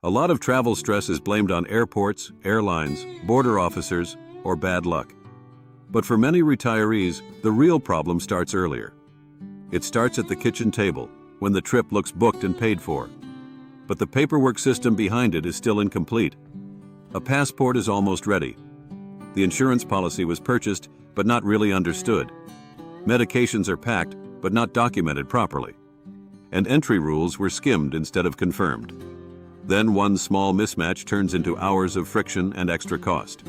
A lot of travel stress is blamed on airports, airlines, border officers, or bad luck. But for many retirees, the real problem starts earlier. It starts at the kitchen table, when the trip looks booked and paid for. But the paperwork system behind it is still incomplete. A passport is almost ready. The insurance policy was purchased, but not really understood. Medications are packed, but not documented properly. And entry rules were skimmed instead of confirmed. Then one small mismatch turns into hours of friction and extra cost.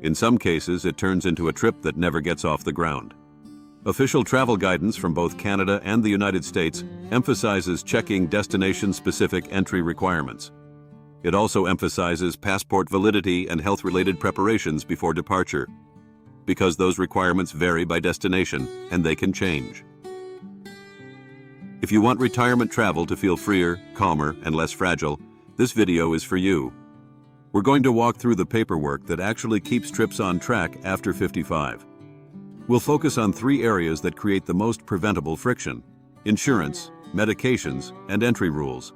In some cases, it turns into a trip that never gets off the ground. Official travel guidance from both Canada and the United States emphasizes checking destination-specific entry requirements. It also emphasizes passport validity and health-related preparations before departure, because those requirements vary by destination and they can change. If you want retirement travel to feel freer, calmer, and less fragile, this video is for you. We're going to walk through the paperwork that actually keeps trips on track after 55. We'll focus on 3 areas that create the most preventable friction: insurance, medications, and entry rules.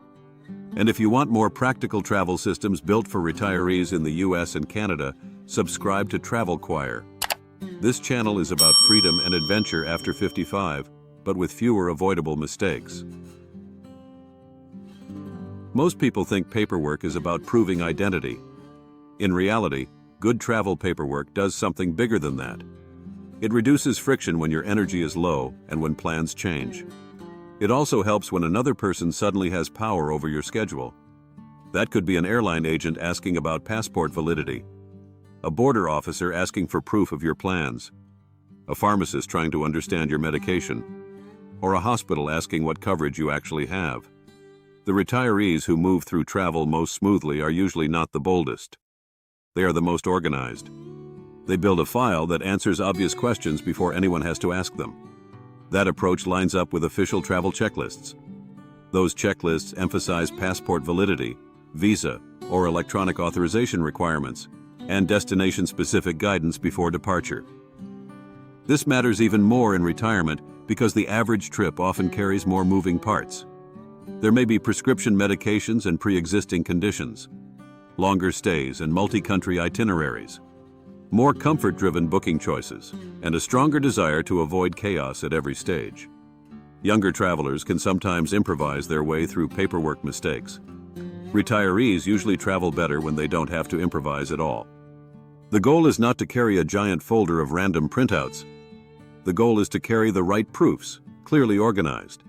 And if you want more practical travel systems built for retirees in the US and Canada, subscribe to TravelChoir. This channel is about freedom and adventure after 55, but with fewer avoidable mistakes. Most people think paperwork is about proving identity. In reality, good travel paperwork does something bigger than that. It reduces friction when your energy is low and when plans change. It also helps when another person suddenly has power over your schedule. That could be an airline agent asking about passport validity, a border officer asking for proof of your plans, a pharmacist trying to understand your medication, or a hospital asking what coverage you actually have. The retirees who move through travel most smoothly are usually not the boldest. They are the most organized. They build a file that answers obvious questions before anyone has to ask them. That approach lines up with official travel checklists. Those checklists emphasize passport validity, visa, or electronic authorization requirements, and destination-specific guidance before departure. This matters even more in retirement because the average trip often carries more moving parts. There may be prescription medications and pre-existing conditions, longer stays and multi-country itineraries, more comfort-driven booking choices, and a stronger desire to avoid chaos at every stage. Younger travelers can sometimes improvise their way through paperwork mistakes. Retirees usually travel better when they don't have to improvise at all. The goal is not to carry a giant folder of random printouts. The goal is to carry the right proofs, clearly organized.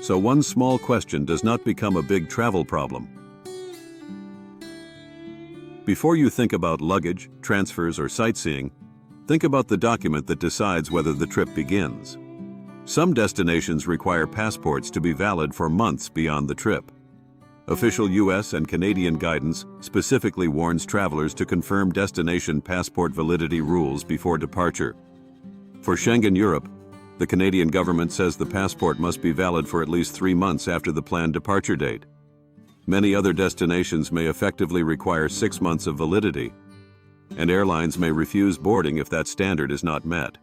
So one small question does not become a big travel problem. Before you think about luggage, transfers, or sightseeing, think about the document that decides whether the trip begins. Some destinations require passports to be valid for months beyond the trip. Official US and Canadian guidance specifically warns travelers to confirm destination passport validity rules before departure. For Schengen Europe, the Canadian government says the passport must be valid for at least 3 months after the planned departure date. Many other destinations may effectively require 6 months of validity, and airlines may refuse boarding if that standard is not met.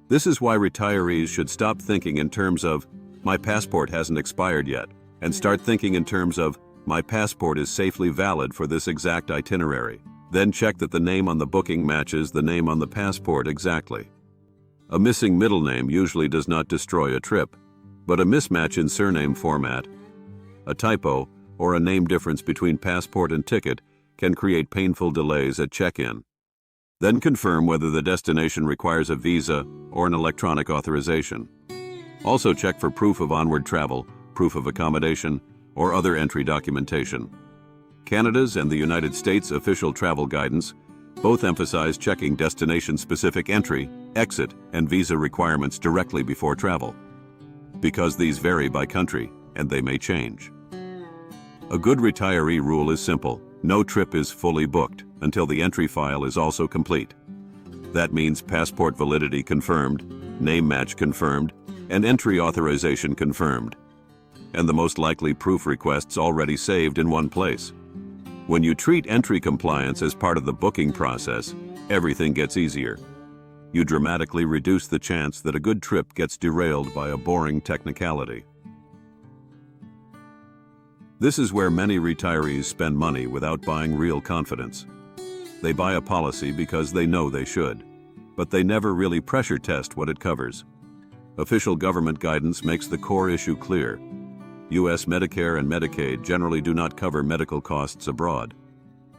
This is why retirees should stop thinking in terms of, "My passport hasn't expired yet," and start thinking in terms of, "My passport is safely valid for this exact itinerary." Then check that the name on the booking matches the name on the passport exactly. A missing middle name usually does not destroy a trip, but a mismatch in surname format, a typo, or a name difference between passport and ticket can create painful delays at check-in. Then confirm whether the destination requires a visa or an electronic authorization. Also check for proof of onward travel, proof of accommodation, or other entry documentation. Canada's and the United States official travel guidance both emphasize checking destination-specific entry, exit, and visa requirements directly before travel, because these vary by country and they may change. A good retiree rule is simple: no trip is fully booked until the entry file is also complete. That means passport validity confirmed, name match confirmed, and entry authorization confirmed, and the most likely proof requests already saved in one place. When you treat entry compliance as part of the booking process, everything gets easier. You dramatically reduce the chance that a good trip gets derailed by a boring technicality. This is where many retirees spend money without buying real confidence. They buy a policy because they know they should, but they never really pressure test what it covers. Official government guidance makes the core issue clear. U.S. Medicare and Medicaid generally do not cover medical costs abroad,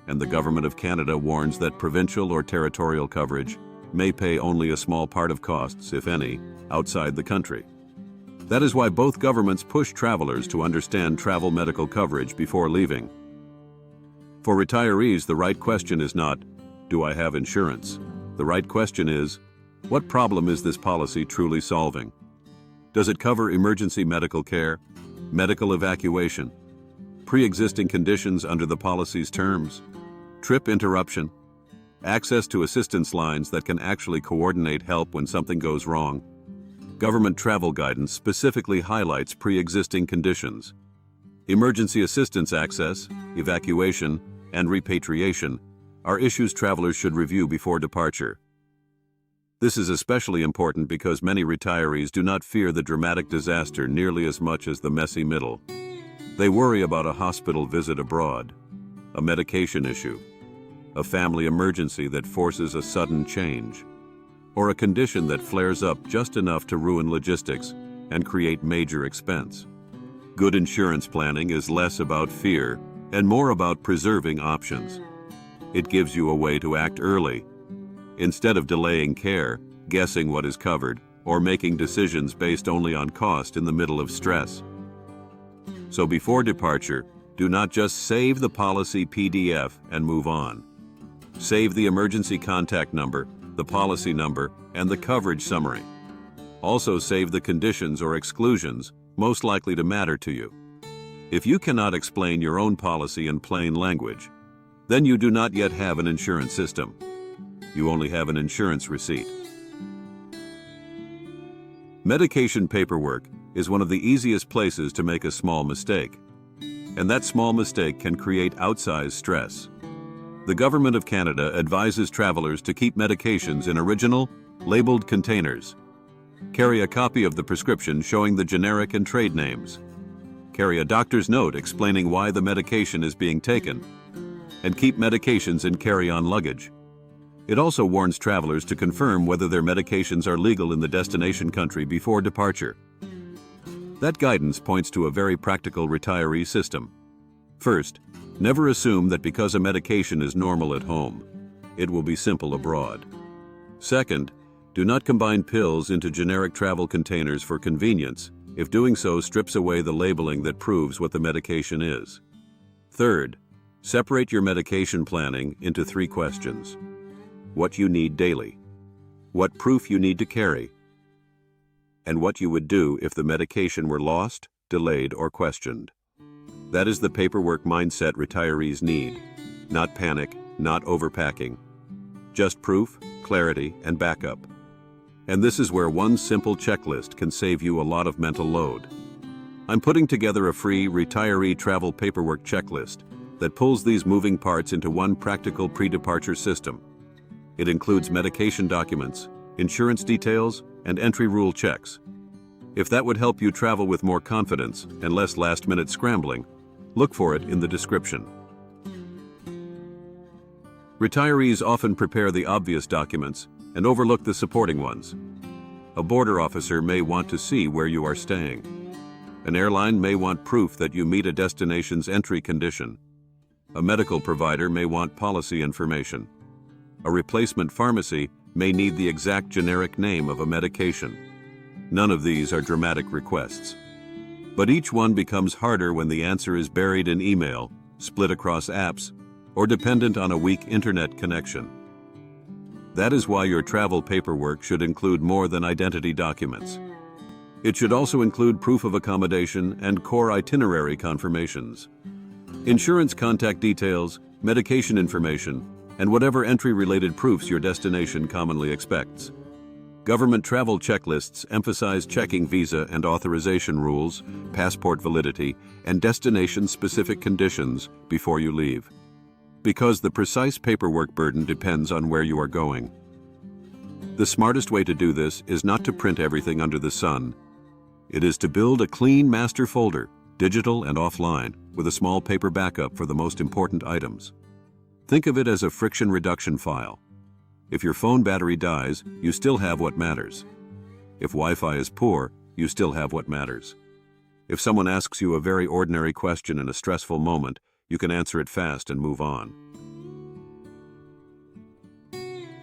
and the Government of Canada warns that provincial or territorial coverage may pay only a small part of costs, if any, outside the country. That is why both governments push travelers to understand travel medical coverage before leaving. For retirees, the right question is not, "Do I have insurance?" The right question is, what problem is this policy truly solving? Does it cover emergency medical care, medical evacuation, pre-existing conditions under the policy's terms, trip interruption, access to assistance lines that can actually coordinate help when something goes wrong? Government travel guidance specifically highlights pre-existing conditions. Emergency assistance access, evacuation, and repatriation are issues travelers should review before departure. This is especially important because many retirees do not fear the dramatic disaster nearly as much as the messy middle. They worry about a hospital visit abroad, a medication issue, a family emergency that forces a sudden change, or a condition that flares up just enough to ruin logistics and create major expense. Good insurance planning is less about fear and more about preserving options. It gives you a way to act early, instead of delaying care, guessing what is covered, or making decisions based only on cost in the middle of stress. So before departure, do not just save the policy PDF and move on. Save the emergency contact number, the policy number, and the coverage summary. Also save the conditions or exclusions most likely to matter to you. If you cannot explain your own policy in plain language, then you do not yet have an insurance system. You only have an insurance receipt. Medication paperwork is one of the easiest places to make a small mistake, and that small mistake can create outsized stress. The Government of Canada advises travelers to keep medications in original, labeled containers. Carry a copy of the prescription showing the generic and trade names. Carry a doctor's note explaining why the medication is being taken, and keep medications in carry-on luggage. It also warns travelers to confirm whether their medications are legal in the destination country before departure. That guidance points to a very practical retiree system. First, never assume that because a medication is normal at home, it will be simple abroad. Second, do not combine pills into generic travel containers for convenience if doing so strips away the labeling that proves what the medication is. Third, separate your medication planning into 3 questions. What you need daily, what proof you need to carry, and what you would do if the medication were lost, delayed, or questioned. That is the paperwork mindset retirees need. Not panic, not overpacking. Just proof, clarity, and backup. And this is where one simple checklist can save you a lot of mental load. I'm putting together a free retiree travel paperwork checklist that pulls these moving parts into one practical pre-departure system. It includes medication documents, insurance details, and entry rule checks. If that would help you travel with more confidence and less last-minute scrambling, look for it in the description. Retirees often prepare the obvious documents and overlook the supporting ones. A border officer may want to see where you are staying. An airline may want proof that you meet a destination's entry condition. A medical provider may want policy information. A replacement pharmacy may need the exact generic name of a medication. None of these are dramatic requests. But each one becomes harder when the answer is buried in email, split across apps, or dependent on a weak internet connection. That is why your travel paperwork should include more than identity documents. It should also include proof of accommodation and core itinerary confirmations. Insurance contact details, medication information, and whatever entry-related proofs your destination commonly expects. Government travel checklists emphasize checking visa and authorization rules, passport validity, and destination-specific conditions before you leave, because the precise paperwork burden depends on where you are going. The smartest way to do this is not to print everything under the sun. It is to build a clean master folder digital and offline, with a small paper backup for the most important items. Think of it as a friction reduction file. If your phone battery dies, you still have what matters. If Wi-Fi is poor, you still have what matters. If someone asks you a very ordinary question in a stressful moment, you can answer it fast and move on.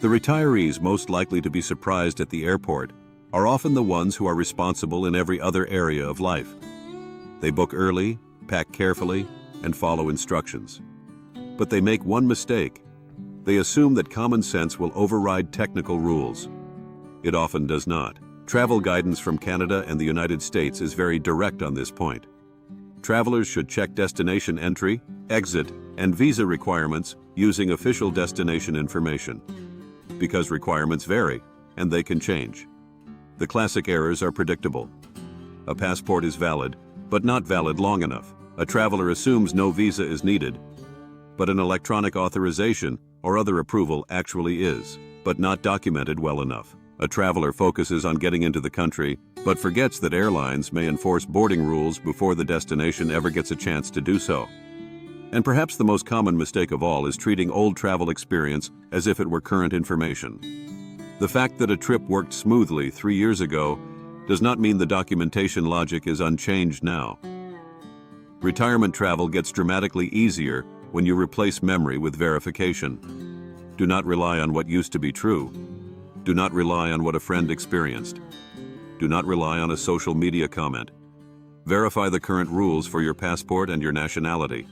The retirees most likely to be surprised at the airport are often the ones who are responsible in every other area of life. They book early, pack carefully, and follow instructions. But they make one mistake. They assume that common sense will override technical rules. It often does not. Travel guidance from Canada and the United States is very direct on this point. Travelers should check destination entry, exit, and visa requirements using official destination information, because requirements vary and they can change. The classic errors are predictable. A passport is valid, but not valid long enough. A traveler assumes no visa is needed, but an electronic authorization or other approval actually is, but not documented well enough. A traveler focuses on getting into the country, but forgets that airlines may enforce boarding rules before the destination ever gets a chance to do so. And perhaps the most common mistake of all is treating old travel experience as if it were current information. The fact that a trip worked smoothly 3 years ago does not mean the documentation logic is unchanged now. Retirement travel gets dramatically easier when you replace memory with verification. Do not rely on what used to be true. Do not rely on what a friend experienced. Do not rely on a social media comment. Verify the current rules for your passport and your nationality,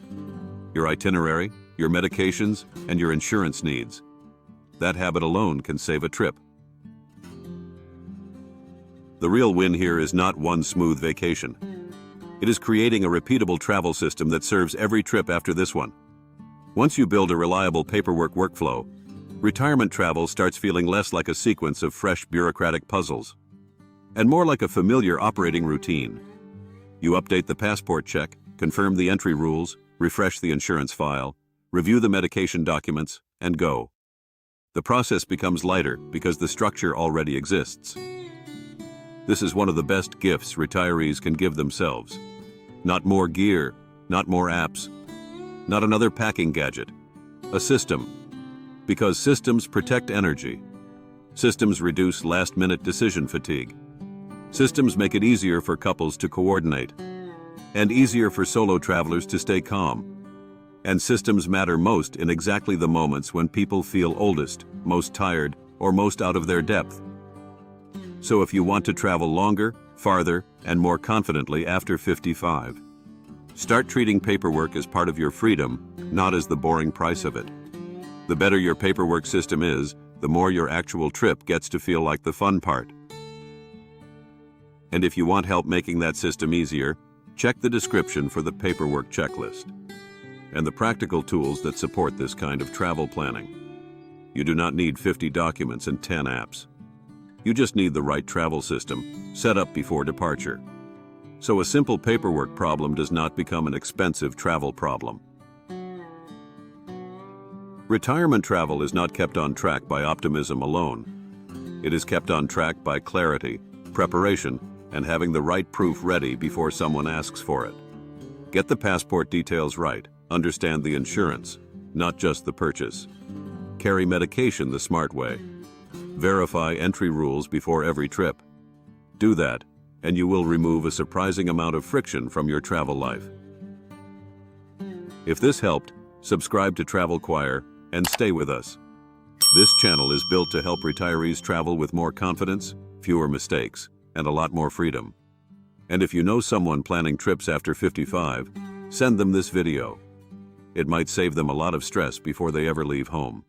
your itinerary, your medications, and your insurance needs. That habit alone can save a trip. The real win here is not one smooth vacation. It is creating a repeatable travel system that serves every trip after this one. Once you build a reliable paperwork workflow, retirement travel starts feeling less like a sequence of fresh bureaucratic puzzles, and more like a familiar operating routine. You update the passport check, confirm the entry rules, refresh the insurance file, review the medication documents, and go. The process becomes lighter because the structure already exists. This is one of the best gifts retirees can give themselves. Not more gear, not more apps, not another packing gadget. A system. Because systems protect energy. Systems reduce last-minute decision fatigue. Systems make it easier for couples to coordinate, and easier for solo travelers to stay calm. And systems matter most in exactly the moments when people feel oldest, most tired, or most out of their depth. So if you want to travel longer, farther, and more confidently after 55, start treating paperwork as part of your freedom, not as the boring price of it. The better your paperwork system is, the more your actual trip gets to feel like the fun part. And if you want help making that system easier, check the description for the paperwork checklist and the practical tools that support this kind of travel planning. You do not need 50 documents and 10 apps. You just need the right travel system set up before departure. So a simple paperwork problem does not become an expensive travel problem. Retirement travel is not kept on track by optimism alone. It is kept on track by clarity, preparation, and having the right proof ready before someone asks for it. Get the passport details right. Understand the insurance, not just the purchase. Carry medication the smart way. Verify entry rules before every trip. Do that, and you will remove a surprising amount of friction from your travel life. If this helped, subscribe to TravelChoir and stay with us. This channel is built to help retirees travel with more confidence, fewer mistakes, and a lot more freedom. And if you know someone planning trips after 55, send them this video. It might save them a lot of stress before they ever leave home.